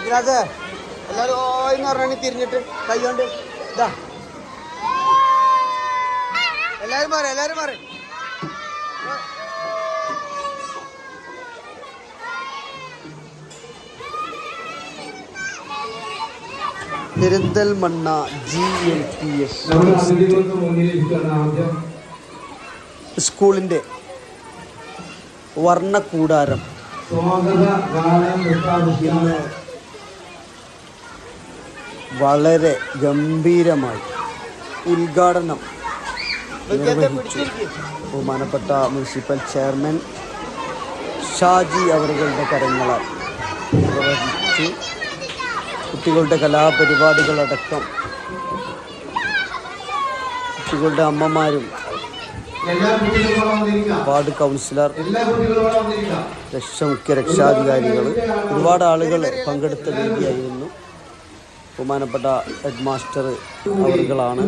ഇല്ലാതെ എല്ലാവരും ഓന്ന് പറഞ്ഞാൽ തിരിഞ്ഞിട്ട് കൈകൊണ്ട് ഇതാ എല്ലാവരും മാറി പെരിന്തൽമണ്ണ GLPS സ്കൂളിൻ്റെ വർണ്ണക്കൂടാരം ഇന്ന് വളരെ ഗംഭീരമായി ഉദ്ഘാടനം നിർവഹിച്ചു. ബഹുമാനപ്പെട്ട മുനിസിപ്പൽ ചെയർമാൻ ഷാജി അവരുടെ കരങ്ങളാൽ നിർവഹിച്ചു. കുട്ടികളുടെ കലാപരിപാടികളടക്കം കുട്ടികളുടെ അമ്മമാരും വാർഡ് കൗൺസിലർ, മുഖ്യ രക്ഷാധികാരികൾ, ഒരുപാട് ആളുകൾ പങ്കെടുത്ത വേദിയായിരുന്നു. ബഹുമാനപ്പെട്ട ഹെഡ് മാസ്റ്റർ അവറുകളാണ്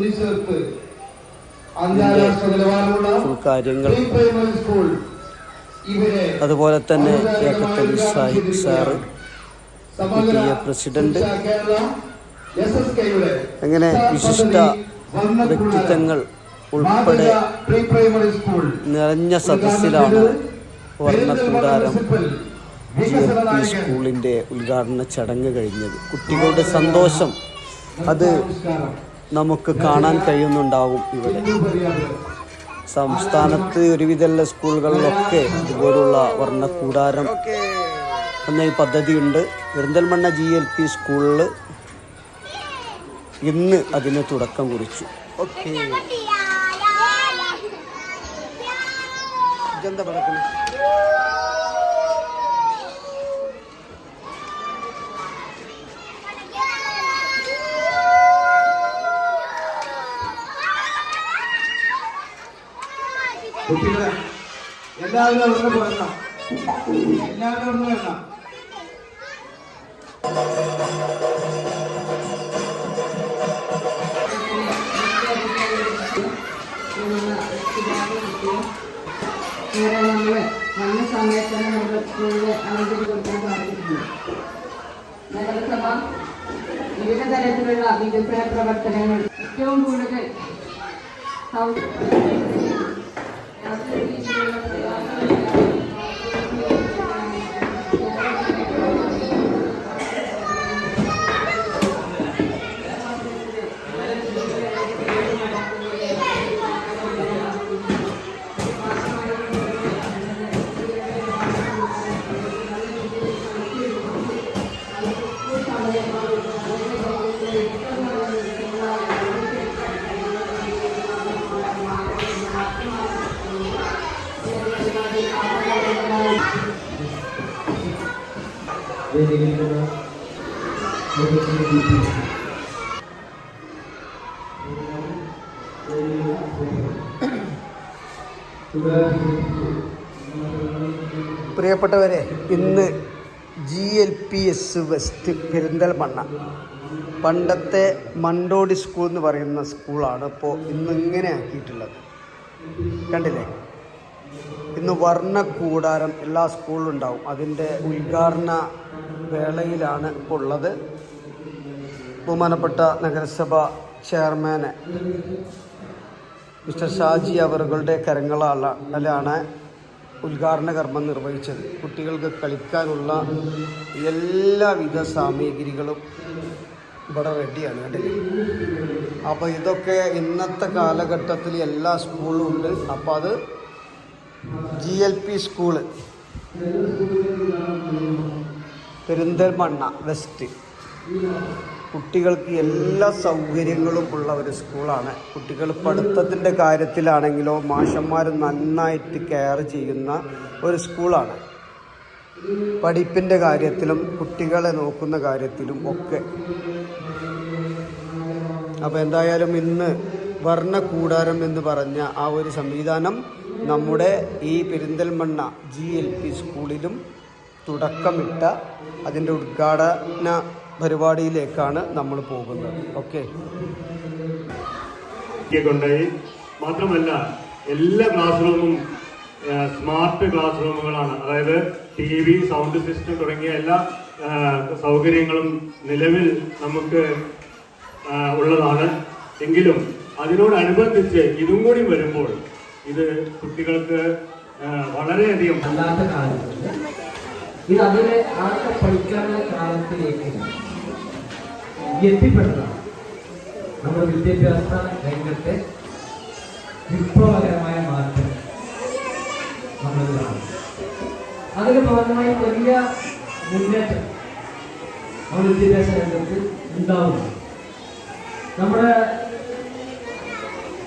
ഫുൾ കാര്യങ്ങൾ. അതുപോലെ തന്നെ കേക്കത്തലി സാഹിബ് സാറ്, പ്രസിഡന്റ്, അങ്ങനെ വിശിഷ്ട വ്യക്തിത്വങ്ങൾ ഉൾപ്പെടെ നിറഞ്ഞ സദസ്സിലാണ് വർണ്ണക്കൂടാരം GLP സ്കൂളിൻ്റെ ഉദ്ഘാടന ചടങ്ങ് കഴിഞ്ഞത്. കുട്ടികളുടെ സന്തോഷം അത് നമുക്ക് കാണാൻ കഴിയുന്നുണ്ടാവും. ഇവിടെ സംസ്ഥാനത്ത് ഒരുവിധ സ്കൂളുകളിലൊക്കെ ഇതുപോലുള്ള വർണ്ണക്കൂടാരം എന്ന ഈ പദ്ധതിയുണ്ട്. പെരിന്തൽമണ്ണ GLP സ്കൂളിൽ ഇന്ന് അതിന് തുടക്കം കുറിച്ചു. ഓക്കെ, ഇതെന്താ പടക്കുന്നത്? കുട്ടികളെ എല്ലാവരും അവിടെ പോരണം, എല്ലാവരും അവിടെ വരണം. നമ്മൾ വന്ന സമയത്ത് തന്നെ നമ്മുടെ സ്കൂളിൽ അവതരി കൊടുക്കാൻ സാധിച്ചിട്ടുണ്ട്. നഗരസഭ വിവിധ തരത്തിലുള്ള വികസന പ്രവർത്തനങ്ങൾ ഏറ്റവും കൂടുതൽ പ്രിയപ്പെട്ടവരെ, ഇന്ന് GLPS വെസ്റ്റ് പെരിന്തൽമണ്ണ, പണ്ടത്തെ മണ്ടോടി സ്കൂൾ എന്ന് പറയുന്ന സ്കൂളാണ് ഇപ്പോൾ ഇന്ന് ഇങ്ങനെ ആക്കിയിട്ടുള്ളത്. കണ്ടില്ലേ? ഇന്ന് വർണ്ണക്കൂടാരം എല്ലാ സ്കൂളിലും ഉണ്ടാവും. അതിൻ്റെ ഉദ്ഘാടന വേളയിലാണ് ഇപ്പോൾ ഉള്ളത്. ബഹുമാനപ്പെട്ട നഗരസഭ ചെയർമാന് മിസ്റ്റർ ഷാജി അവറുകളുടെ കരങ്ങളാലാണ് ഉദ്ഘാടന കർമ്മം നിർവഹിച്ചത്. കുട്ടികൾക്ക് കളിക്കാനുള്ള എല്ലാവിധ സാമഗ്രികളും ഇവിടെ റെഡിയാണ്. കണ്ടില്ലേ? അപ്പോൾ ഇതൊക്കെ ഇന്നത്തെ കാലഘട്ടത്തിൽ എല്ലാ സ്കൂളിലും ഉണ്ട്. അപ്പോൾ അത് GLP സ്കൂള് പെരിന്തൽമണ്ണ വെസ്റ്റ് കുട്ടികൾക്ക് എല്ലാ സൗകര്യങ്ങളും ഉള്ള ഒരു സ്കൂളാണ്. കുട്ടികൾ പഠിത്തത്തിൻ്റെ കാര്യത്തിലാണെങ്കിലോ മാഷന്മാർ നന്നായിട്ട് കെയർ ചെയ്യുന്ന ഒരു സ്കൂളാണ്. പഠിപ്പിൻ്റെ കാര്യത്തിലും കുട്ടികളെ നോക്കുന്ന കാര്യത്തിലും ഒക്കെ. അപ്പോൾ എന്തായാലും ഇന്ന് വർണ്ണക്കൂടാരം എന്ന് പറഞ്ഞ ആ ഒരു സംവിധാനം നമ്മുടെ ഈ പെരിന്തൽമണ്ണ GLP സ്കൂളിലും തുടക്കമിട്ട അതിൻ്റെ ഉദ്ഘാടന പരിപാടിയിലേക്കാണ് നമ്മൾ പോകുന്നത്. ഓക്കെ, മാത്രമല്ല എല്ലാ ക്ലാസ് റൂമും സ്മാർട്ട് ക്ലാസ് റൂമുകളാണ്. അതായത് TV, സൗണ്ട് സിസ്റ്റം തുടങ്ങിയ സൗകര്യങ്ങളും നിലവിൽ നമുക്ക് ഉള്ളതാണ്. എങ്കിലും അതിനോടനുബന്ധിച്ച് ഇതും കൂടി വരുമ്പോൾ ഇത് കുട്ടികൾക്ക് വളരെയധികം അല്ലാത്ത കാലത്ത് ഇത് അതിലെ ആദ്യത്തെ പഠിക്കാനുള്ള കാലത്തിലേക്ക് എത്തിപ്പെട്ടതാണ്. നമ്മുടെ വിദ്യാഭ്യാസ രംഗത്തെ വിപ്ലവകരമായ മാറ്റം നമ്മൾ കാണും. അതിന് ഭാഗമായി വലിയ മുന്നേറ്റം നമ്മുടെ വിദ്യാഭ്യാസ രംഗത്ത് ഉണ്ടാവുന്നു. നമ്മുടെ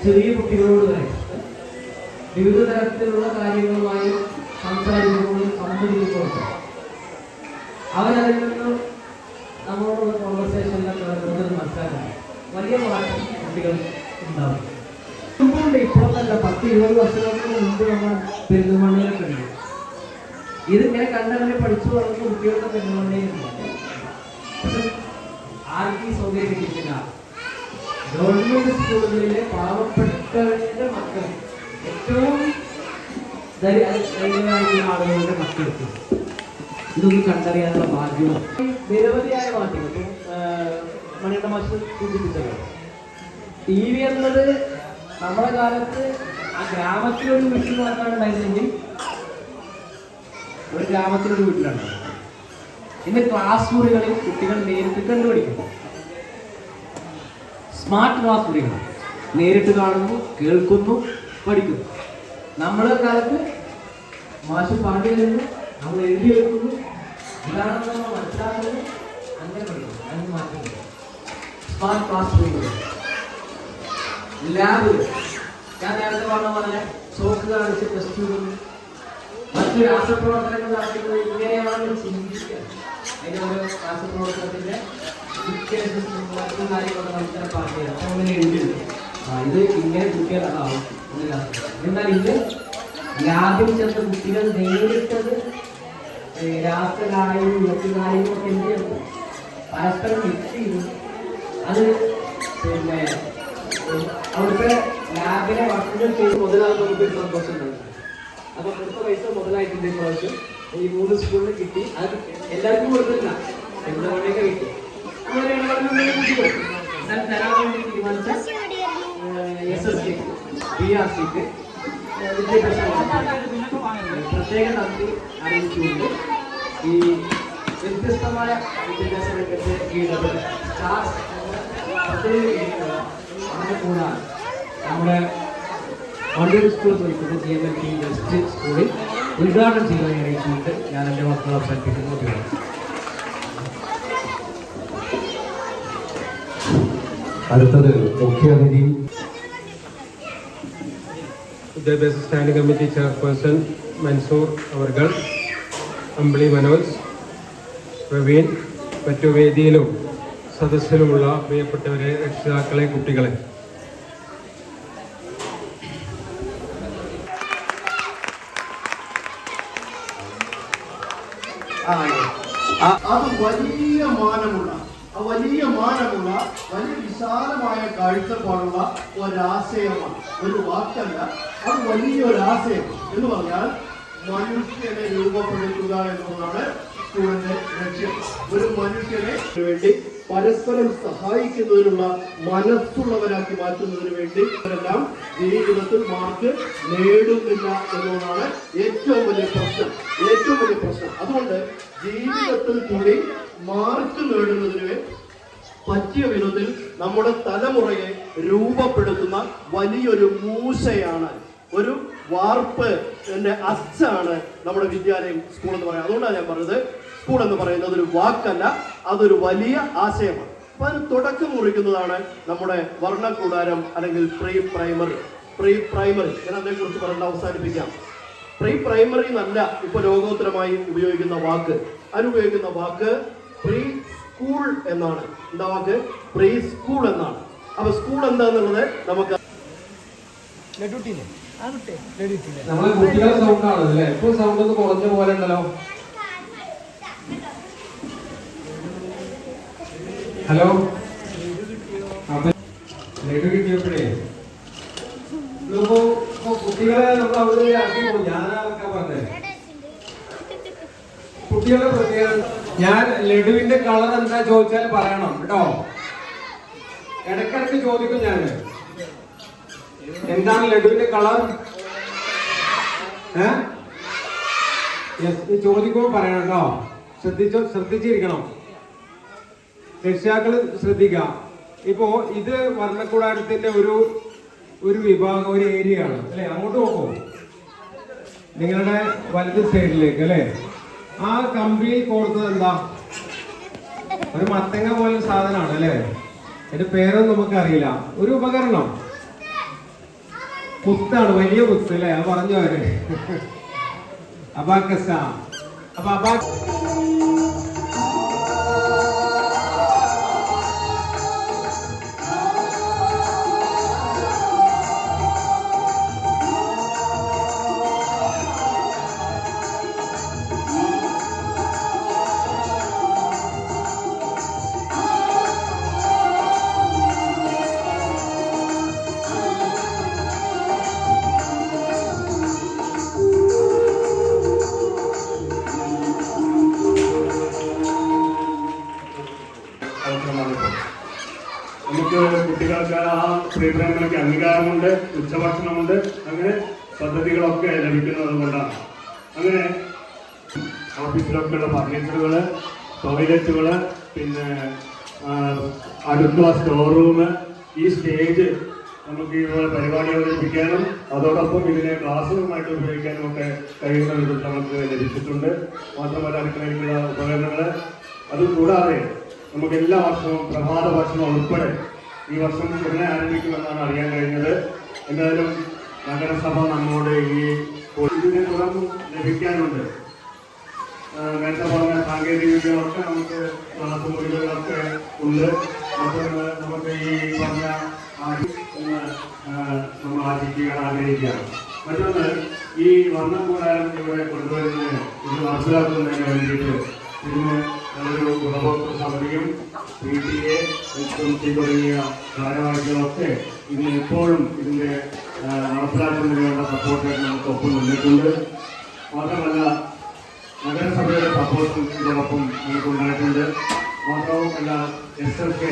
ചെറിയ കുട്ടികളോട് തന്നെ വിവിധ തരത്തിലുള്ള കാര്യങ്ങളുമായി സംസാരിക്കുമ്പോഴും സംവദിക്കുമ്പോഴൊക്കെ അവരതിൽ നിന്ന് നമ്മളോടുള്ള കോൺവെർസേഷനിലൊക്കെ കൂടുതൽ മനസ്സിലാക്കാൻ വലിയ മാറ്റം കുട്ടികൾ ഉണ്ടാവും. ഇപ്പോൾ നല്ല 10-20 വർഷങ്ങൾക്ക് മുമ്പ് നമ്മൾ പെരുന്തൽമണ്ണയിലൊക്കെ ഉണ്ട്. ഇതിങ്ങനെ കണ്ടങ്ങനെ പഠിച്ചു വളർന്ന കുട്ടികളുടെ പെരുന്തൽമണ്ണയിലുണ്ട്. പക്ഷെ ആർക്കും സൗകര്യം കിട്ടില്ല. ഗവൺമെന്റ് സ്കൂളുകളിലെ പാവപ്പെട്ടവരുടെ മക്കൾ, ഏറ്റവും ദരിദ്രരായിട്ടുള്ള ആളുകളുടെ മക്കൾക്ക് ഇതൊന്നും കണ്ടറിയാനുള്ള ഭാഗ്യവും നിരവധിയായ മാറ്റങ്ങൾ. മണിയുടെ മാഷ് സൂചിപ്പിച്ചത് TV എന്നത് നമ്മുടെ കാലത്ത് ആ ഗ്രാമത്തിലൊരു വീട്ടിൽ മാത്രമാണ് ഉണ്ടായിരുന്നെങ്കിൽ ഒരു ഗ്രാമത്തിലൊരു വീട്ടിലാണ്. ഇന്ന് ക്ലാസ് മുറികളിൽ കുട്ടികൾ നേരിട്ട് കണ്ടുപിടിക്കുന്നു. സ്മാർട്ട് ക്ലാസ് മുറികൾ നേരിട്ട് കാണുന്നു, കേൾക്കുന്നു, പഠിക്കുന്നു. നമ്മുടെ കാലത്ത് മാഷ് പറഞ്ഞു തരുന്നു, നമ്മൾ എഴുതി വെക്കുന്നു, ഇതാണെന്ന് നമ്മൾ മനസ്സിലാക്കുന്നു, അങ്ങനെ പഠിക്കുന്നു. അതിന് മാറ്റുന്നു. സ്മാർട്ട് ക്ലാസ് മുറികൾ, ലാബുകൾ, ഞാൻ നേരത്തെ പറഞ്ഞ പോലെ ചോക്ക് കാണിച്ച് ടെസ്റ്റ് ചെയ്യുന്നു, മറ്റു രാസപ്രവർത്തനങ്ങൾ നടത്തുന്നത് ഇങ്ങനെയാണെന്ന് ചിന്തിക്കുക. അതിൻ്റെ ഓരോ രാസപ്രവർത്തനത്തിന്റെ മറ്റു കാര്യങ്ങളൊക്കെ മനസ്സിലാക്കിയത് അപ്പം അങ്ങനെ എഴുതിയിട്ടുണ്ട്. ഇത് ഇങ്ങനെ കുട്ടികളാവും. എന്നാൽ ഇത് ലാബിൽ ചെന്ന കുട്ടികൾ നേരിട്ടത് രാസകായും മറ്റു കാര്യങ്ങളൊക്കെ എന്ത് ചെയ്യുന്നു, പരസ്പരം മിക്സ് ചെയ്തു. അത് പിന്നെ അവിടുത്തെ ലാബിലെ വർക്കുകൾ ചെയ്ത് മുതലാകുമ്പോൾ നമുക്കൊരു സന്തോഷം ഉണ്ടാവും. അപ്പൊ അടുത്ത പൈസ മുതലായിട്ടുണ്ട്. പ്രാവശ്യം ഈ 3 സ്കൂളിന് കിട്ടി. അത് എല്ലാവർക്കും കൊടുത്തില്ല, എന്തുകൊണ്ടൊക്കെ കിട്ടി. എന്നാൽ തരാൻ വേണ്ടി തീരുമാനിച്ച SSK BRCക്ക് വിദ്യാഭ്യാസ പ്രത്യേക നന്ദി അറിയിച്ചുകൊണ്ട് ഈ വ്യത്യസ്തമായ വിദ്യാഭ്യാസ രംഗത്തെ കീഴടങ്ങി സ്റ്റാർസ് അങ്ങനെ കൂടാതെ നമ്മുടെ വണ്ടൂർ സ്കൂളിൽ പഠിക്കുന്ന GMLT വെസ്റ്റ് സ്കൂളിൽ ഉദ്ഘാടനം ചെയ്യാൻ അറിയിച്ചുകൊണ്ട് ഞാൻ എൻ്റെ മക്കളെ അവസാനിപ്പിക്കുന്നു. അടുത്തത് മുഖ്യാതിഥി വിദ്യാഭ്യാസ സ്റ്റാൻഡിംഗ് കമ്മിറ്റി ചെയർപേഴ്സൺ മൻസൂർ അവർകൾ, അമ്പിളി മനോജ്, പ്രവീൺ, മറ്റു വേദിയിലും സദസ്സിലുമുള്ള പ്രിയപ്പെട്ടവരെ, രക്ഷിതാക്കളെ, കുട്ടികളെ, അത് വലിയ മാനമുള്ള വലിയ വിശാലമായ കാഴ്ചപ്പാടുള്ള ഒരാശയമാണ്, ഒരു വാക്കല്ല. അത് വലിയൊരാശയം എന്ന് പറഞ്ഞാൽ മനുഷ്യനെ രൂപപ്പെടുത്തുക എന്നുള്ളതാണ് സ്കൂളിന്റെ ലക്ഷ്യം. ഒരു മനുഷ്യനെ വേണ്ടി പരസ്പരം സഹായിക്കുന്നതിനുള്ള മനസ്സുള്ളവരാക്കി മാറ്റുന്നതിന് വേണ്ടി അവരെല്ലാം ജീവിതത്തിൽ മാർക്ക് നേടുന്നില്ല എന്നുള്ളതാണ് ഏറ്റവും വലിയ പ്രശ്നം. അതുകൊണ്ട് ജീവിതത്തിൽ കൂടി മാർക്ക് നേടുന്നതിന് പറ്റിയ വിധത്തിൽ നമ്മുടെ തലമുറയെ രൂപപ്പെടുത്തുന്ന വലിയൊരു മൂശയാണ്, ഒരു വാർപ്പ് അച്ചാണ് നമ്മുടെ വിദ്യാലയം, സ്കൂൾ എന്ന് പറയുന്നത്. അതുകൊണ്ടാണ് ഞാൻ പറഞ്ഞത് സ്കൂൾ എന്ന് പറയുന്നത് ഒരു വാക്കല്ല, അതൊരു വലിയ ആശയമാണ്. അപ്പൊ അതിന് തുടക്കം കുറിക്കുന്നതാണ് നമ്മുടെ വർണ്ണക്കൂടാരം അല്ലെങ്കിൽ പ്രീ പ്രൈമറി. ഞാൻ അതിനെക്കുറിച്ച് പറഞ്ഞ് അവസാനിപ്പിക്കാം. പ്രീ പ്രൈമറി എന്നല്ല ഇപ്പൊ ലോകോത്തരമായി ഉപയോഗിക്കുന്ന വാക്ക്. അതിനുപയോഗിക്കുന്ന വാക്ക് പ്രീ സ്കൂൾ എന്നാണ്. എന്താ വാക്ക്? പ്രീ സ്കൂൾ എന്നാണ്. അപ്പൊ സ്കൂൾ എന്താന്നുള്ളത് നമുക്ക് നമ്മളെ കുട്ടികളെ സൗണ്ട് ആണ് അല്ലേ? ഇപ്പൊ സൗണ്ട് ഒന്ന് കുറഞ്ഞ പോലെ ഉണ്ടല്ലോ. ഹലോ, ലഡു കിട്ടിയപ്പോഴേ കുട്ടികളെ നമ്മൾ അവിടെ ആക്കി. ഞാനൊക്കെ പറഞ്ഞേ കുട്ടികളെ പ്രത്യേക ഞാൻ ലഡുവിന്റെ കളർ എന്താ ചോദിച്ചാൽ പറയണം കേട്ടോ. ഇടയ്ക്കിടയ്ക്ക് ചോദിക്കും ഞാൻ, എന്താണ് ലഡുവിന്റെ കളർ? ചോദിക്കുമ്പോൾ പറയണം കേട്ടോ. ശ്രദ്ധിച്ചിരിക്കണം. രക്ഷിതാക്കൾ ശ്രദ്ധിക്കാം. ഇപ്പോ ഇത് വർണ്ണക്കൂടാരത്തിന്റെ ഒരു വിഭാഗം, ഒരു ഏരിയ ആണ് അല്ലെ. അങ്ങോട്ട് നോക്കൂ, നിങ്ങളുടെ വലത് സൈഡിലേക്ക് അല്ലെ. ആ കമ്പിയിൽ കോർത്തത് എന്താ? ഒരു മത്തങ്ങ പോലെ സാധനമാണ് അല്ലെ. അതിന്റെ പേരൊന്നും നമുക്ക് അറിയില്ല. ഒരു ഉപകരണം, കുത്താണ്, വലിയ കുത്ത് അല്ലെ. അത് പറഞ്ഞു അവര് അബാക്കസ. അപ്പൊ നമുക്ക് കുട്ടികൾക്ക് ആ പ്രീപ്രൈമറിക്ക് അംഗീകാരമുണ്ട്, ഉച്ചഭക്ഷണമുണ്ട്, അങ്ങനെ പദ്ധതികളൊക്കെ ലഭിക്കുന്നത് കൊണ്ടാണ്. അങ്ങനെ ഓഫീസിലൊക്കെയുള്ള ഫർണിച്ചറുകൾ, ടോയ്ലറ്റുകൾ, പിന്നെ അടുക്കള, സ്റ്റോർ റൂം, ഈ സ്റ്റേജ് നമുക്ക് ഇതുപോലെ പരിപാടി അവതരിപ്പിക്കാനും അതോടൊപ്പം ഇതിനെ ക്ലാസ് റൂമായിട്ട് ഉപയോഗിക്കാനും ഒക്കെ കഴിയുന്ന വിധത്തിൽ നമുക്ക് ലഭിച്ചിട്ടുണ്ട്. മാത്രമല്ല അടുക്കളയിലുള്ള ഉപകരണങ്ങൾ, അതുകൂടാതെ നമുക്ക് എല്ലാ വർഷവും പ്രഭാത ഭക്ഷണം ഉൾപ്പെടെ ഈ വർഷം ഉടനെ ആരംഭിക്കുമെന്നാണ് അറിയാൻ കഴിഞ്ഞത്. എന്തായാലും നഗരസഭ നമ്മോട് ഇതിനെ തുടർന്ന് ലഭിക്കാനുണ്ട്. നേരത്തെ പറഞ്ഞ സാങ്കേതിക വിദ്യകളൊക്കെ നമുക്ക് ക്ലാസ് മുറികളൊക്കെ ഉണ്ട്. മറ്റൊന്ന് നമുക്ക് ഈ പറഞ്ഞ നമ്മൾ ആശിക്കാൻ ആഗ്രഹിക്കുകയാണ്. മറ്റൊന്ന് ഈ വർണ്ണക്കൂടാരം ഇവിടെ കൊണ്ടുവരുന്നതിന്, ഇത് മനസ്സിലാക്കുന്നതിന് വേണ്ടിയിട്ട് ഇതിന് നല്ലൊരു ഗുണഭോക്തൃ സമിതിയും PTA തുടങ്ങിയ ഭാരവാഹികളൊക്കെ ഇതിന് എപ്പോഴും ഇതിന്റെ നടപ്പിലാക്കുന്നതിന് വേണ്ട സപ്പോർട്ടായിട്ട് നമുക്ക് ഒപ്പം നിന്നിട്ടുണ്ട്. മാത്രമല്ല നഗരസഭയുടെ സപ്പോർട്ടും ഇതോടൊപ്പം നമുക്ക് ഉണ്ടായിട്ടുണ്ട്. മാത്രവുമല്ല SLK,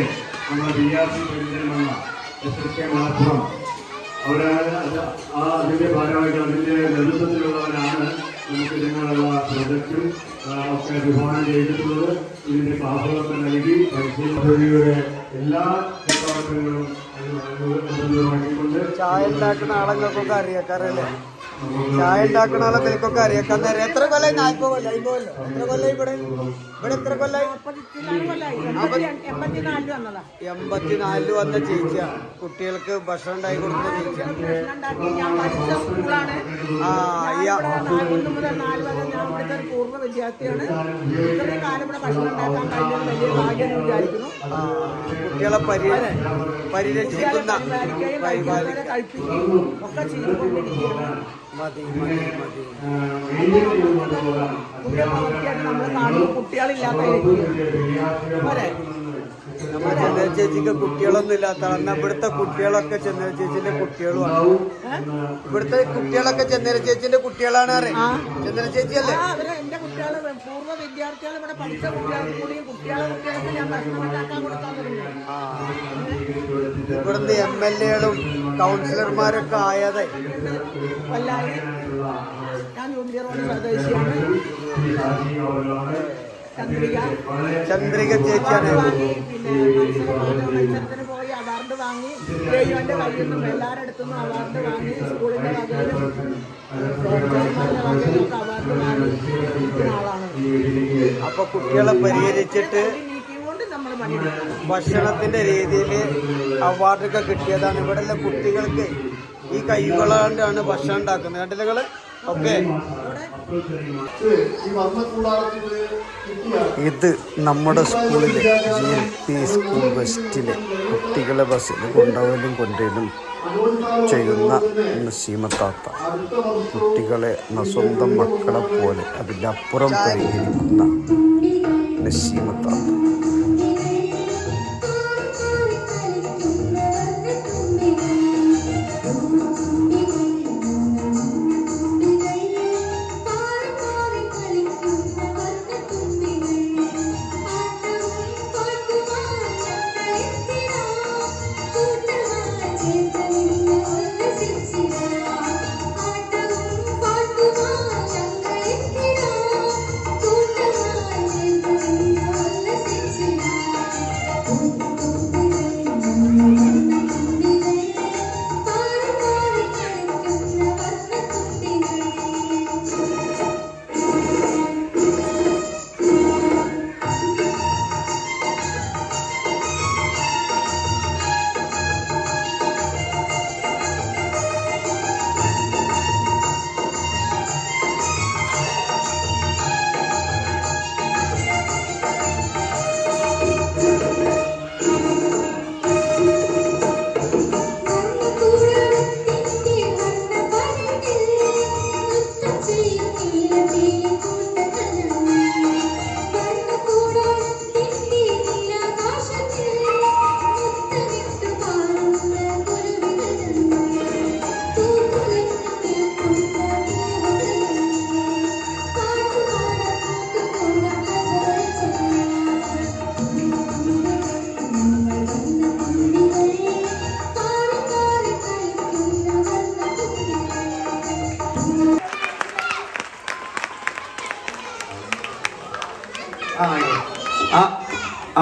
നമ്മുടെ BRC പരിചയമുള്ള SLK മലപ്പുറം, അവരാണ് അതിന്റെ ഭാരവാഹികൾ, അതിന്റെ നേതൃത്വത്തിലുള്ളവരാണ് നമുക്ക് ഇതിനുള്ള പ്രൊജക്റ്റും ഒക്കെ വിഭാവനം ചെയ്തിട്ടുള്ളത്. ഇതിന്റെ ക്ലാസുകളൊക്കെ നൽകി പരിശീലനയുടെ എല്ലാ പ്രവർത്തനങ്ങളും അനുബന്ധമാക്കിക്കൊണ്ട് ചായ ഉണ്ടാക്കുന്ന ആളുകൾക്കൊക്കെ അറിയാക്കാറല്ലേ. ചായ ഉണ്ടാക്കുന്ന ആളെ നിനക്കൊക്കെ അറിയാക്കാൻ നേരം എത്ര കൊല്ലായി? 40 കൊല്ലം, 50 കൊല്ലം. എത്ര കൊല്ലായി ഇവിടെ? ഇവിടെ എത്ര കൊല്ലായി? 84 വന്ന ചേച്ചിയാണ്. കുട്ടികൾക്ക് ഭക്ഷണം ഉണ്ടാക്കി കൊടുക്കുന്ന ചേച്ചിയാണ്. പൂർവ്വ വിദ്യാർത്ഥിയാണ്. ഇത്രയും കാലം ഇവിടെ ഭക്ഷണം ഉണ്ടാക്കാൻ കഴിഞ്ഞത് വലിയ ഭാഗ്യം വിചാരിക്കുന്നു. കുട്ടികളെ പരിരക്ഷിക്കുന്ന കഴിപ്പിക്കുകയും ഒക്കെ ചെയ്തുകൊണ്ടിരിക്കുകയാണ്. നമ്മൾ കാണുമ്പോൾ കുട്ടികളില്ലാത്ത ചന്ദ്ര ചേച്ചിക്ക് കുട്ടികളൊന്നും ഇല്ലാത്ത, എന്നാൽ ഇവിടുത്തെ കുട്ടികളൊക്കെ ചന്ദ്ര ചേച്ചിന്റെ കുട്ടികളുമാണ്. ഇവിടുത്തെ കുട്ടികളൊക്കെ ചന്ദ്ര ചേച്ചിന്റെ കുട്ടികളാണ് അറിയാം. ചന്ദ്ര ചേച്ചി അല്ലേ? എന്റെ കുട്ടികൾ പൂർവ്വ വിദ്യാർത്ഥികൾ ഇവിടെ പഠിച്ച കുട്ടികൾക്ക് കൂടി കുട്ടികൾക്ക് ഞാൻ ഭക്ഷണം ഉണ്ടാക്കാൻ കൊടുക്കാൻ തുടങ്ങി. ഇവിടുന്ന് MLA-കളും കൗൺസിലർമാരൊക്കെ ആയതേ. വല്ലാതെ ഞാൻ ജൂനിയർ റോഡ് സ്വദേശിയാണ്. ചന്ദ്രിക ചേച്ചിയാണ്. പിന്നെ മത്സരത്തിന് പോയി അവാർഡ് വാങ്ങി, ദൈവന്റെ കയ്യിൽ നിന്നും എല്ലാവരുടെ അടുത്തുനിന്നും അവാർഡ് വാങ്ങി, സ്കൂളിന്റെ വകയിലും അവാർഡ് വാങ്ങി ഇരിക്കുന്ന ആളാണ്. അപ്പൊ കുട്ടികളെ പരിഹരിച്ചിട്ട് നമ്മൾ പണിയെടുക്കണം. ഭക്ഷണത്തിന്റെ രീതിയിൽ അവാർഡൊക്കെ കിട്ടിയതാണ്. ഇവിടെയുള്ള കുട്ടികൾക്ക് ഈ കൈകളാണ്ടാണ് ഭക്ഷണം ഉണ്ടാക്കുന്നത്. കണ്ടില്ലേ ഒക്കെ. ഇത് നമ്മുടെ സ്കൂളിലെ GLP സ്കൂൾ വെസ്റ്റിലെ കുട്ടികളെ ബസ്സിൽ കൊണ്ടുപോകലും കൊണ്ടുവരും ചെയ്യുന്ന നസീമത്താത്ത. കുട്ടികളെ സ്വന്തം മക്കളെ പോലെ അതിൻ്റെ അപ്പുറം പരിഹരിക്കുന്ന നസീമത്താത്ത.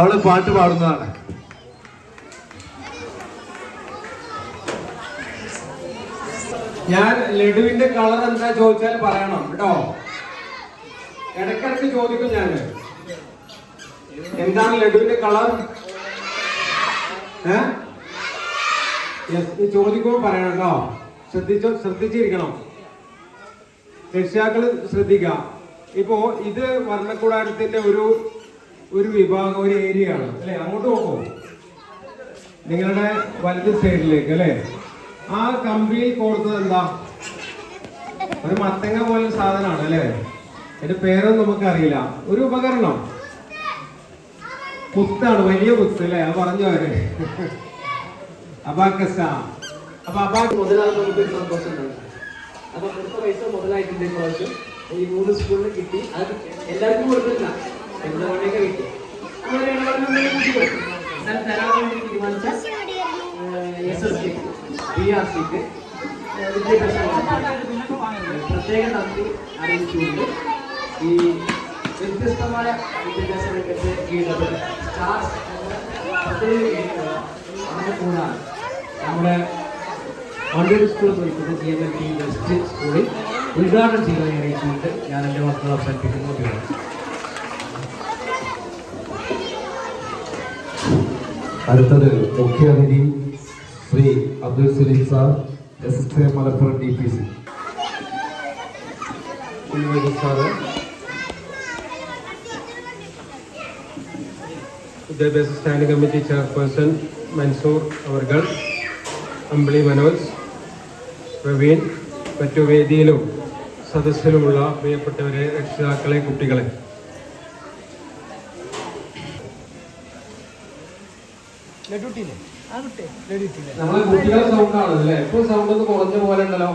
അവള് പാട്ട് പാടുന്നതാണ്. ഞാൻ ലഡുവിന്റെ കളർ എന്താ ചോദിച്ചാൽ പറയണം കേട്ടോ. ഇടയ്ക്കിടയ്ക്ക് ചോദിക്കും ഞാൻ, എന്താണ് ലഡുവിന്റെ കളർ? ചോദിക്കുമ്പോൾ പറയണം കേട്ടോ. ശ്രദ്ധിച്ചിരിക്കണം, രക്ഷിതാക്കൾ ശ്രദ്ധിക്കുക. ഇപ്പോ ഇത് വർണ്ണക്കൂടാരത്തിന്റെ ഒരു വിഭാഗം, ഒരു ഏരിയ ആണ് അല്ലെ. അങ്ങോട്ട് നോക്കൂ, നിങ്ങളുടെ വലത് സൈഡിലേക്ക് അല്ലെ. ആ കമ്പിയിൽ കോർത്തത് എന്താ? ഒരു മത്തങ്ങ പോലെ സാധനമാണ് അല്ലെ. അതിന്റെ പേരൊന്നും നമുക്ക് അറിയില്ല. ഒരു ഉപകരണം, കുത്താണ്, വലിയ കുത്ത് അല്ലെ. അത് പറഞ്ഞു അവര് അബാക്കസ. അപ്പൊ അബാക്ക് മുതലാകുമ്പോൾ നമുക്കൊരു സന്തോഷം ഉണ്ട്. അപ്പൊ കൊടുത്ത പൈസ മുതലായിട്ടുണ്ട്. പ്രാവശ്യം ഈ 3 സ്കൂളിന് കിട്ടി. അത് എല്ലാവർക്കും കൊടുത്തില്ല, എന്തുകൊണ്ടൊക്കെ കിട്ടി. എന്നാൽ തരാൻ വേണ്ടി തീരുമാനിച്ച SSC BRCക്ക് വിദ്യാഭ്യാസ പ്രത്യേക നന്ദി അറിയിച്ചുകൊണ്ട് ഈ വ്യത്യസ്തമായ വിദ്യാഭ്യാസ രംഗത്ത് കീഴട സ്റ്റാർസ് അതിനെ കൂടാതെ നമ്മുടെ വണ്ടൂർ സ്കൂളിൽ നയിക്കുന്ന GMLT വെസ്റ്റ് സ്കൂളിൽ ഉദ്ഘാടനം ചെയ്യുന്നതിനെ അറിയിച്ചുകൊണ്ട് ഞാൻ എൻ്റെ വാക്കുകൾ അവസാനിപ്പിക്കുന്നു. അടുത്തത് മുഖ്യാതിഥി Shri Abdul Salim sir, SSA Malappuram DPC. Sir വിദ്യാഭ്യാസ സ്റ്റാൻഡിംഗ് കമ്മിറ്റി ചെയർപേഴ്സൺ മൻസൂർ അവർകൾ, അമ്പിളി മനോജ്, പ്രവീൺ, മറ്റു വേദിയിലും സദസ്സിലുമുള്ള പ്രിയപ്പെട്ടവരെ, രക്ഷിതാക്കളെ, കുട്ടികളെ, നമ്മളെ കുട്ടികളെ സൗണ്ടാണ് അല്ലേ. എപ്പോഴും സൗണ്ട് ഒന്ന് കുറഞ്ഞ പോലെ ഉണ്ടല്ലോ.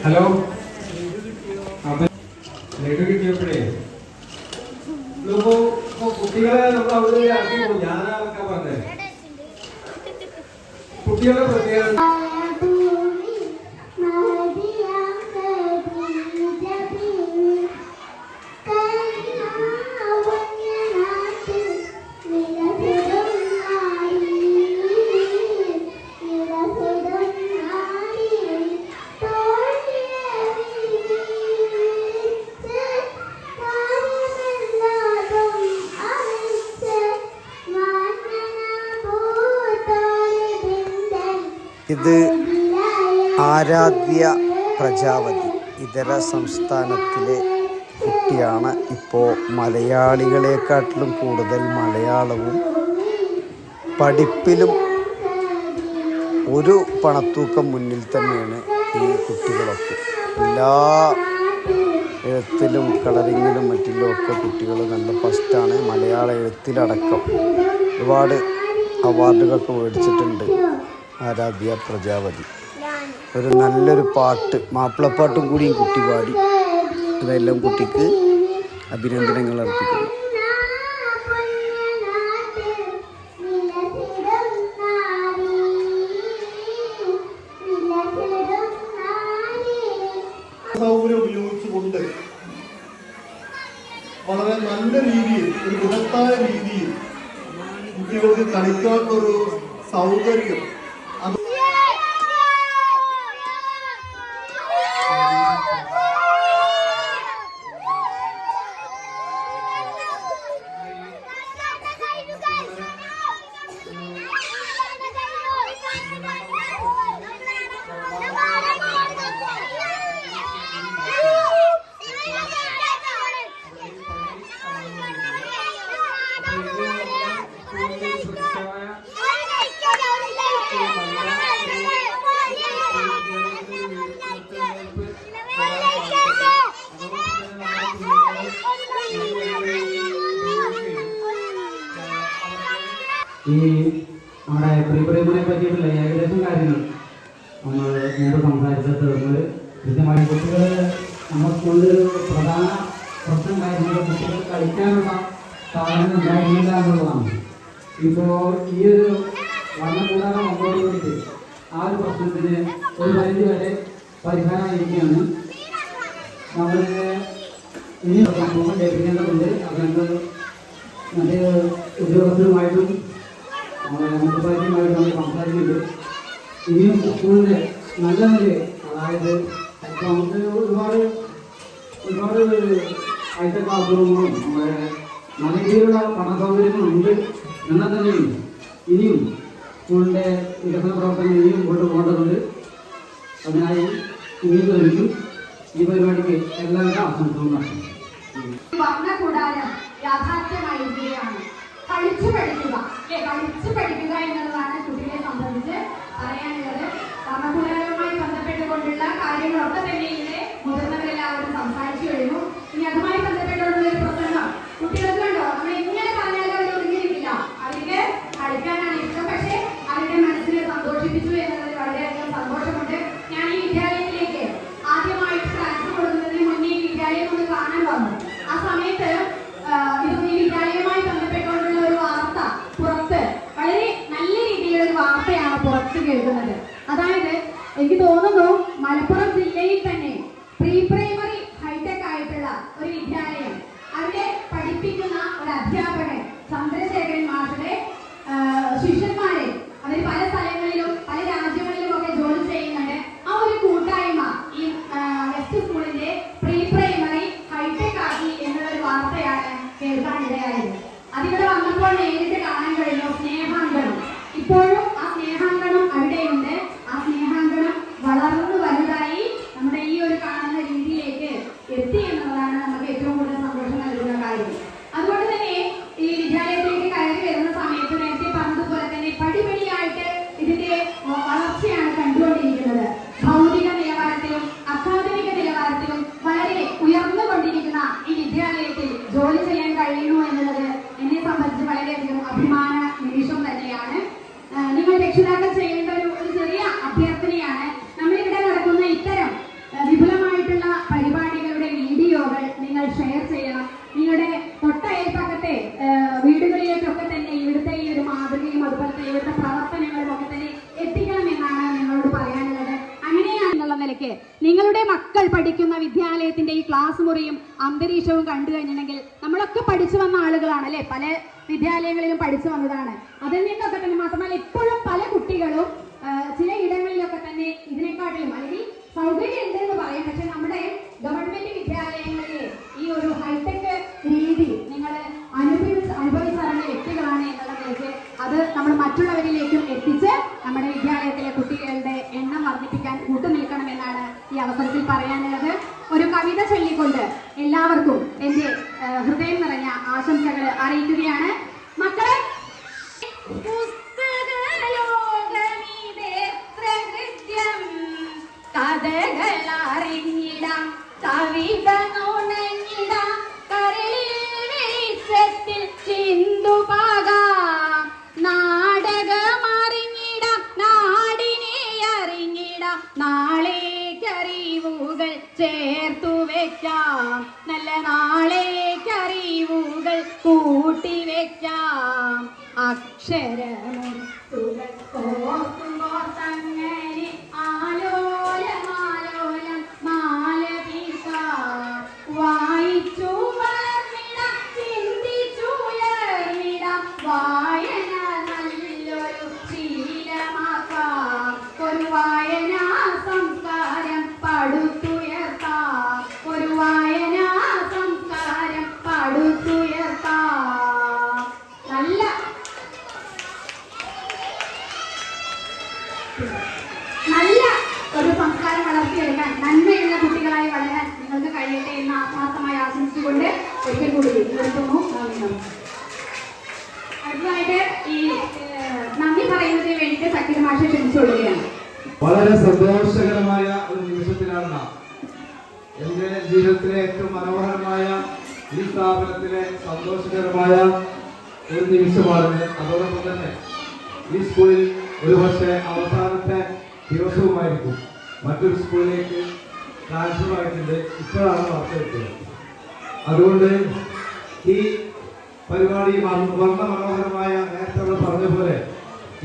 ഹലോ, ലഡു കിട്ടിയപ്പോഴേ കുട്ടികളെ നമ്മൾ അവിടെ ആക്കി പോകും. ഞാനൊക്കെ പറഞ്ഞേ കുട്ടികളെ പ്രത്യേകം ഇത് ആരാധ്യ പ്രജാപതി ഇതര സംസ്ഥാനത്തിലെ കുട്ടിയാണ്. ഇപ്പോൾ മലയാളികളെക്കാട്ടിലും കൂടുതൽ മലയാളവും പഠിപ്പിലും ഒരു പണത്തൂക്കം മുന്നിൽ തന്നെയാണ് ഈ കുട്ടികളൊക്കെ. എല്ലാ എഴുത്തിലും കളറിങ്ങിലും മറ്റിലും ഒക്കെ കുട്ടികൾ നല്ല ഫസ്റ്റാണ്. മലയാള എഴുത്തിലടക്കം ഒരുപാട് അവാർഡുകളൊക്കെ മേടിച്ചിട്ടുണ്ട് ആരാധ്യ പ്രജാപതി. ഒരു നല്ലൊരു പാട്ട്, മാപ്പിളപ്പാട്ടും കൂടിയും കുട്ടി പാടി. അതെല്ലാം കുട്ടിക്ക് അഭിനന്ദനങ്ങൾ അർപ്പിക്കുന്നു. സൗകര്യം ഉപയോഗിച്ചുകൊണ്ട് വളരെ നല്ല രീതിയിൽ, ഒരു ബൃഹത്തായ രീതിയിൽ കുട്ടികൾക്ക് കളിക്കാത്തൊരു സൗകര്യം ഈ നമ്മുടെ പ്രീപ്രൈമറിയെ പറ്റിയിട്ടുള്ള ഏകദേശം കാര്യങ്ങൾ നമ്മൾ മുമ്പ് സംസാരിച്ചത് തീർന്നത് കൃത്യമായി. കുട്ടികൾ നമ്മുടെ സ്കൂളിൽ പ്രധാന പ്രശ്നം കാര്യങ്ങൾ കുട്ടികൾ കളിക്കാനുള്ള സാധനം ഉണ്ടായിരുന്നില്ല എന്നുള്ളതാണ്. ഇപ്പോൾ ഈ ഒരു വർണ്ണക്കൂടാരം വന്നതോടുകൂടിയിട്ട് ആ ഒരു പ്രശ്നത്തിന് ഒരു പരിധി വരെ പരിഹാരമായിരിക്കുകയാണ്. നമ്മൾ ഇനി സംഭവം ലഭിക്കേണ്ടതുണ്ട്. അത് നമ്മൾ മറ്റ് ഉദ്യോഗസ്ഥരുമായിട്ടും മുനിസിപ്പാലിറ്റിയുമായിട്ടും നമ്മൾ സംസാരിക്കുന്നുണ്ട്. ഇനിയും സ്കൂളിൻ്റെ നല്ല നില, അതായത് ഇപ്പോൾ നമുക്ക് ഒരുപാട് ഹൈടെക് ക്ലാസ്റൂമുകളും നമ്മുടെ നല്ല രീതിയിലുള്ള പഠന സൗകര്യങ്ങളുണ്ട്. എന്നാൽ തന്നെയും ഇനിയും സ്കൂളിൻ്റെ വികസന പ്രവർത്തനങ്ങൾ ഇനിയും മുമ്പോട്ട് പോകേണ്ടതുണ്ട്. അതിനായി ഇനിയും ശ്രമിക്കും. ഈ പരിപാടിക്ക് എല്ലാവിധ ആശംസകളും നടത്തും. ഭരണകൂടാരം യാഥാർത്ഥ്യമായിരിക്കുകയാണ്. കളിച്ചു പഠിക്കുക എന്നുള്ളതാണ് കുട്ടികളെ സംബന്ധിച്ച് പറയാനുള്ളത്. ഭരണകൂടാരവുമായി ബന്ധപ്പെട്ടുകൊണ്ടുള്ള കാര്യങ്ങളൊക്കെ തന്നെ ഇവിടെ മുതിർന്നവരെല്ലാവരും സംസാരിച്ചു കഴിഞ്ഞു. ഇനി അതുമായി ബന്ധപ്പെട്ടുള്ള ഒരു പ്രസംഗം കുട്ടികൾക്ക് കണ്ടോ, നമ്മൾ എങ്ങനെ പറഞ്ഞാലും അവർ ഒതുങ്ങിയിരിക്കില്ല. അവർക്ക് കളിക്കാനാണ് ഇഷ്ടം. പക്ഷേ അവരുടെ മനസ്സിനെ സന്തോഷിപ്പിച്ചു എന്നുള്ളതിൽ വളരെയധികം സന്തോഷമുണ്ട്. ഞാൻ ഈ വിദ്യാലയത്തിലേക്ക് ആദ്യമായിട്ട് ട്രാൻസ്ഫർ കൊടുക്കുന്നതിന് മുന്നേ ഈ വിദ്യാലയം ഒന്ന് കാണാൻ വന്നു. ആ സമയത്ത് ഈ വിദ്യാലയവുമായി ബന്ധപ്പെട്ടുകൊണ്ടുള്ള ഒരു വാർത്ത പുറത്ത്, വളരെ നല്ല രീതിയിലുള്ള ഒരു വാർത്തയാണ് പുറത്ത് കേൾക്കുന്നത്. അതായത് എനിക്ക് തോന്നുന്നു മലപ്പുറം ജില്ലയിൽ തന്നെ പ്രീ പ്രൈമറി ഹൈടെക് ആയിട്ടുള്ള ഒരു വിദ്യാലയം, അവിടെ പഠിപ്പിക്കുന്ന ഒരു അധ്യാപകൻ ചന്ദ്രശേഖരൻ മാഷുടെ ശിഷ്യന്മാരെ അവർ പല സ്ഥലങ്ങളിലും പല രാജ്യങ്ങളിലും ഒക്കെ ജോലി ചെയ്യുന്നുണ്ട്. ആ ഒരു കൂട്ടായ്മ ഈ വെസ്റ്റ് സ്കൂളിന്റെ പ്രീ പ്രൈമറി ഹൈടെക് ആക്കി എന്നുള്ളൊരു വാർത്തയാണ് കേൾക്കാനിടയായത്. അതിവിടെ വന്നപ്പോൾ നേരിട്ട് കാണാൻ കഴിഞ്ഞു സ്നേഹാങ്കണം. ഇപ്പോഴും ആ സ്നേഹാങ്കണം അവിടെയുണ്ട്. ആ സ്നേഹാങ്കണം വളർന്നു വലുതായി നമ്മുടെ ഈ ഒരു കാണുന്ന രീതിയിലേക്ക് എത്തി എന്നുള്ളതാണ് നമുക്ക് ഏറ്റവും കൂടുതൽ സന്തോഷം നൽകുന്ന കാര്യം. അതുകൊണ്ട് തന്നെ ഈ വിദ്യാലയത്തിലേക്ക് കയറി വരുന്ന സമയത്ത് നേരത്തെ പറഞ്ഞതുപോലെ തന്നെ പടിപടിയായിട്ട് ഇതിന്റെ വളർച്ചയാണ് കണ്ടുകൊണ്ടിരിക്കുന്നത്. ഭൗതിക നിലവാരത്തിലും അക്കാദമിക നിലവാരത്തിലും വളരെ ഉയർന്നുകൊണ്ടിരിക്കുന്ന ഈ വിദ്യാലയത്തിൽ ജോലി ചെയ്യാൻ കഴിയുന്നു എന്നുള്ളത് എന്നെ സംബന്ധിച്ച് വളരെയധികം അഭിമാന നിമിഷം തന്നെയാണ്. നിങ്ങൾ രക്ഷിതാക്കൾ ചെയ്യേണ്ട ഒരു ചെറിയ അഭ്യർത്ഥനയാണ്, നമ്മളിവിടെ നടക്കുന്ന ഇത്തരം വിപുലമായിട്ടുള്ള പരിപാടികളുടെ വീഡിയോകൾ നിങ്ങൾ ഷെയർ ചെയ്യണം. നിങ്ങളുടെ തൊട്ടയൽപ്പക്കത്തെ വീടുകളിലേക്കൊക്കെ തന്നെ ഇവിടുത്തെ ഈ ഒരു മാതൃകയും അതുപോലത്തെ ഇവിടുത്തെ പ്രവർത്തനങ്ങളും ഒക്കെ തന്നെ എത്തിക്കണമെന്നാണ് നിങ്ങളോട് പറയാനുള്ളത്. അങ്ങനെയാണെന്നുള്ള നിലയ്ക്ക് നിങ്ങളുടെ മക്കൾ പഠിക്കുന്ന വിദ്യാലയത്തിന്റെ ഈ ക്ലാസ് മുറിയും അന്തരീക്ഷവും കണ്ടു കഴിഞ്ഞിട്ടുണ്ടെങ്കിൽ, നമ്മളൊക്കെ പഠിച്ചു വന്ന ആളുകളാണ് അല്ലെ, പല വിദ്യാലയങ്ങളിലും പഠിച്ചു വന്നതാണ്. അതിൽ നിന്നൊക്കെ തന്നെ മാത്രമല്ല ഇപ്പോഴും പല കുട്ടികളും ചില ഇടങ്ങളിലൊക്കെ തന്നെ ഇതിനെക്കാട്ടിലും അല്ലെങ്കിൽ സൗകര്യം ഉണ്ട് എന്ന് പറയാം. പക്ഷെ നമ്മുടെ ഗവൺമെന്റ് വിദ്യാലയങ്ങളിലെ ഈ ഒരു ഹൈടെക് രീതി നിങ്ങൾ അനുഭവിച്ചറിഞ്ഞ വ്യക്തികളാണ് എന്നുള്ള നിലയ്ക്ക് അത് നമ്മൾ മറ്റുള്ളവരിലേക്കും എത്തിച്ച് നമ്മുടെ വിദ്യാലയത്തിലെ കുട്ടികളുടെ എണ്ണം വർദ്ധിപ്പിക്കാൻ കൂട്ടുനിൽക്കണമെന്നാണ് ഈ അവസരത്തിൽ പറയാനുള്ളത്. ഒരു കവിത ചൊല്ലിക്കൊണ്ട് എല്ലാവർക്കും എൻ്റെ ഹൃദയം നിറഞ്ഞ ആശംസകൾ അറിയിക്കുകയാണ്. മക്കളെ, കഥകൾ അറിഞ്ഞിടാം, കവിത നുണഞ്ഞിടാം, കരളിൽ വെളിച്ചത്തിൽ ചിന്തുപാകാം, നാടകം അറിഞ്ഞിടാം, നാടിനെ അറിഞ്ഞിടാം, നാളേക്കറിവുകൾ ചേർത്തു വെക്കാം, നല്ല നാളേക്കറിവുകൾ കൂട്ടിവെക്കാം, അക്ഷരമുത്തുകൾ കോർത്തുകോർത്തങ്ങനെ ആലോലം മാലപിക്കാം, വായിച്ചു വളർന്നിടാം, ചിന്തിച്ചുയർന്നിടാം, വായന നല്ലൊരു ശീലമാക്കാം, ഒരു വായനാ സംസ്കാരം പടുത്തുയർത്താം, ഒരു വായനാ സംസ്കാരം പടുത്തുയർത്താം. നല്ല ഒരു സംസ്കാരം വളർത്തിയെടുക്കാൻ, നന്മയുള്ള കുട്ടികളായി വളരാൻ നിങ്ങൾക്ക് കഴിയട്ടെ എന്ന് ആത്മാർത്ഥമായി ആശംസിച്ചുകൊണ്ട് ഒരിക്കൽ കൂടി നിർത്തുന്നു. അടുത്തതായിട്ട് ഈ നന്ദി പറയുന്നതിന് വേണ്ടിയിട്ട് സക്കീർ മാഷെ ക്ഷണിച്ചുകൊള്ളുകയാണ്. വളരെ സന്തോഷകരമായ ഒരു നിമിഷത്തിലാണ് നാം. എൻ്റെ ജീവിതത്തിലെ ഏറ്റവും മനോഹരമായ ഈ സ്ഥാപനത്തിലെ സന്തോഷകരമായ ഒരു നിമിഷമാണ്. അതോടൊപ്പം തന്നെ ഈ സ്കൂളിൽ ഒരുപക്ഷെ അവസാനത്തെ ദിവസവുമായിരിക്കും. മറ്റൊരു സ്കൂളിലേക്ക് ട്രാൻസ്ഫർ ആയിട്ടുണ്ട്. ഇപ്പോഴാണ് വാർത്ത കിട്ടുന്നത്. അതുകൊണ്ട് ഈ പരിപാടി വർണ്ണമനോഹരമായ, നേരത്തെ നമ്മൾ പറഞ്ഞ പോലെ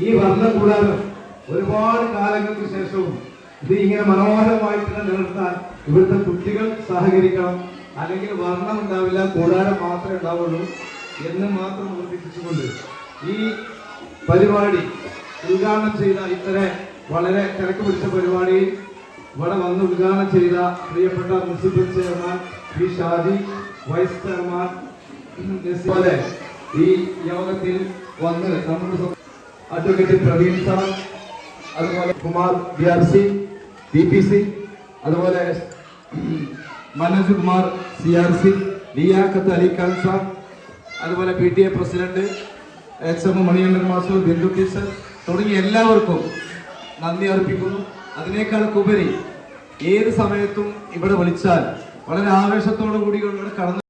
ഈ വർണ്ണകൂടാരം ഒരുപാട് കാലങ്ങൾക്ക് ശേഷവും ഇത് ഇങ്ങനെ മനോഹരമായിട്ട് നിലനിർത്താൻ ഇവിടുത്തെ കുട്ടികൾ സഹകരിക്കണം. അല്ലെങ്കിൽ വർണ്ണം ഉണ്ടാവില്ല, കൂടാരം മാത്രമേ ഉണ്ടാവുള്ളൂ എന്ന് മാത്രം ഓർമ്മിപ്പിച്ചുകൊണ്ട് ഈ പരിപാടി ഉദ്ഘാടനം ചെയ്ത ഇത്തരം വളരെ തിരക്ക് പിടിച്ച പരിപാടി ഇവിടെ വന്ന് ഉദ്ഘാടനം ചെയ്ത പ്രിയപ്പെട്ട municipal chairman P Shaji, vice chairman പോലെ ഈ യോഗത്തിൽ വന്ന് നമ്മുടെ അഡ്വക്കേറ്റ് പ്രവീൺ സാർ, അതുപോലെ കുമാർ BRC, BPC, അതുപോലെ മനോജ് കുമാർ CRC, ലിയാഖത്ത് അലി ഖാൻ സാർ, അതുപോലെ PTA president HM Manikandan master, Bindu teacher തുടങ്ങിയ എല്ലാവർക്കും നന്ദി അർപ്പിക്കുന്നു. അതിനേക്കാളൊക്കെ ഉപരി ഏത് സമയത്തും ഇവിടെ വിളിച്ചാൽ വളരെ ആവേശത്തോടു കൂടി ഇവിടെ കടന്നു